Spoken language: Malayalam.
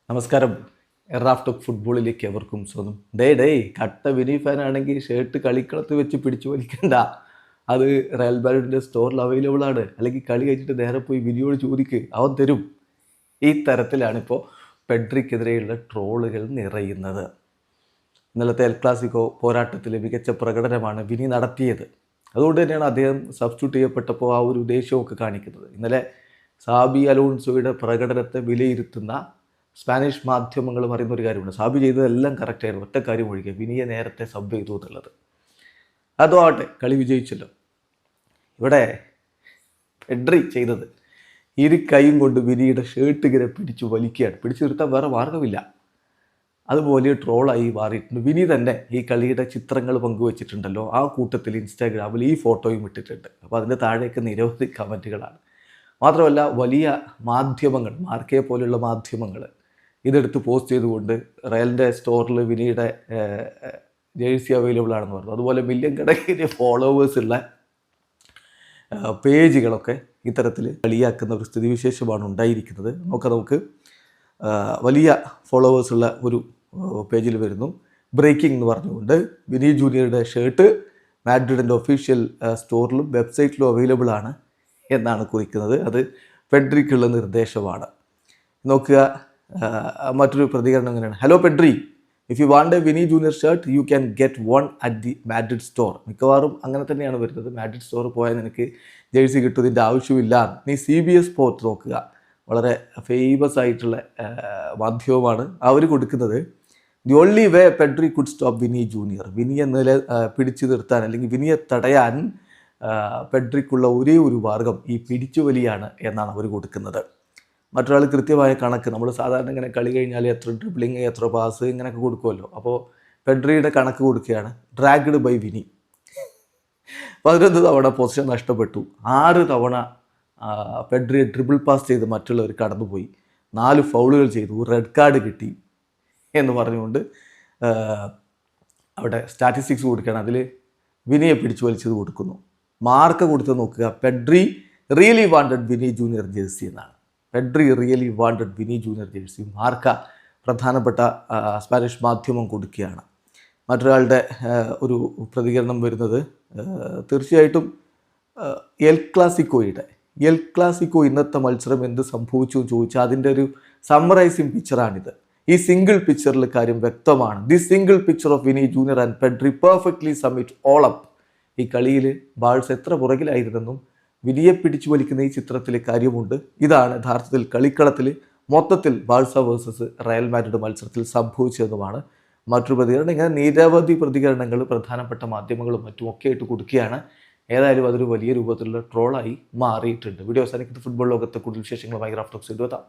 നമസ്കാരം. റാഫ് ടോക്ക് ഫുട്ബോളിലേക്ക് എവർക്കും സ്വാഗതം. കട്ട വിനി ഫാനാണെങ്കിൽ ഷർട്ട് കളിക്കളത്ത് വെച്ച് പിടിച്ചു വലിക്കണ്ട. അത് റയൽ മാഡ്രിഡിൻ്റെ സ്റ്റോറിൽ അവൈലബിൾ ആണ്. അല്ലെങ്കിൽ കളി കഴിഞ്ഞിട്ട് നേരെ പോയി വിനിയോട് ചോദിക്ക്, അവൻ തരും. ഈ തരത്തിലാണിപ്പോൾ പെഡ്രിക്കെതിരെയുള്ള ട്രോളുകൾ നിറയുന്നത്. ഇന്നലത്തെ എൽ ക്ലാസിക്കോ പോരാട്ടത്തിൽ മികച്ച പ്രകടനമാണ് വിനി നടത്തിയത്. അതുകൊണ്ട് തന്നെയാണ് അദ്ദേഹം സബ്സ്റ്റിറ്റ്യൂട്ട് ചെയ്യപ്പെട്ടപ്പോൾ ആ ഒരു ദേഷ്യമൊക്കെ കാണിക്കുന്നത്. ഇന്നലെ സാബി അലോൺസോയുടെ പ്രകടനത്തെ വിലയിരുത്തുന്ന സ്പാനിഷ് മാധ്യമങ്ങൾ പറയുന്ന ഒരു കാര്യമുണ്ട്. സാബി ചെയ്തതെല്ലാം കറക്റ്റായിരുന്നു, ഒറ്റ കാര്യം ഒഴികെ വിനിയെ നേരത്തെ സബ് ചെയ്തു എന്നുള്ളത്. അതോ ആട്ടെ, കളി വിജയിച്ചല്ലോ. ഇവിടെ പെഡ്രി ചെയ്തത് ഇരു കൈയും കൊണ്ട് വിനിയുടെ ഷർട്ട് ഇങ്ങനെ പിടിച്ചു വലിക്കുകയാണ്. പിടിച്ചു നിർത്താൻ വേറെ മാർഗമില്ല. അതുപോലെ ട്രോളായി മാറിയിട്ടുണ്ട്. വിനി തന്നെ ഈ കളിയുടെ ചിത്രങ്ങൾ പങ്കുവച്ചിട്ടുണ്ടല്ലോ. ആ കൂട്ടത്തിൽ ഇൻസ്റ്റാഗ്രാമിൽ ഈ ഫോട്ടോയും ഇട്ടിട്ടുണ്ട്. അപ്പോൾ അതിൻ്റെ താഴേക്ക് നിരവധി കമൻറ്റുകളാണ്. മാത്രമല്ല വലിയ മാധ്യമങ്ങൾ, മാർക്കയെ പോലെയുള്ള മാധ്യമങ്ങൾ ഇതെടുത്ത് പോസ്റ്റ് ചെയ്തുകൊണ്ട് റയലിൻ്റെ സ്റ്റോറിൽ വിനിയുടെ ജേഴ്സി അവൈലബിൾ ആണെന്ന് പറഞ്ഞു. അതുപോലെ മില്യൺ കണക്കിന് ഫോളോവേഴ്സുള്ള പേജുകളൊക്കെ ഇത്തരത്തിൽ കളിയാക്കുന്ന ഒരു സ്ഥിതിവിശേഷമാണ് ഉണ്ടായിരിക്കുന്നത്. നമുക്ക് വലിയ ഫോളോവേഴ്സുള്ള ഒരു പേജിൽ വരുന്നു, ബ്രേക്കിംഗ് എന്ന് പറഞ്ഞുകൊണ്ട് വിനി ജൂനിയറുടെ ഷർട്ട് മാഡ്രിഡിൻ്റെ ഒഫീഷ്യൽ സ്റ്റോറിലും വെബ്സൈറ്റിലും അവൈലബിൾ ആണ് എന്നാണ് കുറിക്കുന്നത്. അത് പെഡ്രിക്കുള്ള നിർദ്ദേശമാണ്. നോക്കുക, മറ്റൊരു പ്രതികരണം എങ്ങനെയാണ്. Hello Pedri, if you want A Vini Junior shirt you can get one at the Madrid store. മിക്കവാറും അങ്ങനെ തന്നെയാണ് വരുന്നത്. മാഡ്രിഡ് സ്റ്റോർ പോയാൽ നിനക്ക് ജേഴ്സി കിട്ടുന്നതിൻ്റെ ആവശ്യമില്ല. നീ CBS സ്പോർട്ട് നോക്കുക, വളരെ ഫേമസ് ആയിട്ടുള്ള മാധ്യമമാണ്. അവർ കൊടുക്കുന്നത് the only way Pedri could stop Vini junior. വിനിയെ പിടിച്ചു നിർത്താൻ അല്ലെങ്കിൽ വിനിയെ തടയാൻ പെഡ്രിക്കുള്ള ഒരേ ഒരു മാർഗം ഈ പിടിച്ചുവലിയാണ് എന്നാണ് അവർ കൊടുക്കുന്നത്. മറ്റൊരാൾ കൃത്യമായ കണക്ക്, നമ്മൾ സാധാരണ ഇങ്ങനെ കളി കഴിഞ്ഞാൽ എത്ര ഡ്രിബ്ലിങ്, എത്ര പാസ് ഇങ്ങനെയൊക്കെ കൊടുക്കുമല്ലോ. അപ്പോൾ പെഡ്രിയുടെ കണക്ക് കൊടുക്കുകയാണ്. ഡ്രാഗ്ഡ് ബൈ വിനി 11 തവണ പൊസിഷൻ നഷ്ടപ്പെട്ടു, 6 തവണ പെഡ്രിയെ ഡ്രിബിൾ പാസ് ചെയ്ത് മറ്റുള്ളവർ കടന്നുപോയി, 4 ഫൗളുകൾ ചെയ്തു, റെഡ് കാർഡ് കിട്ടി എന്ന് പറഞ്ഞുകൊണ്ട് അവിടെ സ്റ്റാറ്റിസ്റ്റിക്സ് കൊടുക്കുകയാണ്. അതിൽ വിനിയെ പിടിച്ചു വലിച്ചത് കൊടുക്കുന്നു. മാർക്ക് കൊടുത്ത് നോക്കുക, Pedri really wanted Vini Junior jersey എന്നാണ്. Pedri really wanted Vini Junior jersey മാർക്ക പ്രധാനപ്പെട്ട സ്പാനിഷ് മാധ്യമം കൊടുക്കുകയാണ്. മറ്റൊരാളുടെ ഒരു പ്രതികരണം വരുന്നത് തീർച്ചയായിട്ടും എൽ ക്ലാസിക്കോ ഇന്നത്തെ മത്സരം എന്ത് സംഭവിച്ചു എന്ന് ചോദിച്ചാൽ അതിൻ്റെ ഒരു സമ്മറൈസിങ് പിക്ചറാണിത്. ഈ സിംഗിൾ പിക്ചറിൽ കാര്യം വ്യക്തമാണ്. The single picture of Vini Junior and Pedri perfectly summit all up. ഈ കളിയിൽ ബാഴ്സ് എത്ര പുറകിലായിരുന്നെന്നും വിനിയെ പിടിച്ചു വലിക്കുന്ന ഈ ചിത്രത്തിലെ കാര്യമുണ്ട്. ഇതാണ് യഥാർത്ഥത്തിൽ കളിക്കളത്തിൽ മൊത്തത്തിൽ ബാഴ്സ വേഴ്സസ് റയൽ മാഡ്രിഡ് മത്സരത്തിൽ സംഭവിച്ചതെന്നുമാണ് മറ്റൊരു പ്രതികരണം. ഇങ്ങനെ നിരവധി പ്രതികരണങ്ങൾ പ്രധാനപ്പെട്ട മാധ്യമങ്ങളും മറ്റുമൊക്കെ ആയിട്ട് കൊടുക്കുകയാണ്. ഏതായാലും അതൊരു വലിയ രൂപത്തിലുള്ള ട്രോളായി മാറിയിട്ടുണ്ട്. വീഡിയോ അവസാനിക്കുന്ന ഫുട്ബോൾ ലോകത്തെ കൂടുതൽ വിശേഷങ്ങളുമായി റാഫ് ടോക്സ് എത്താം.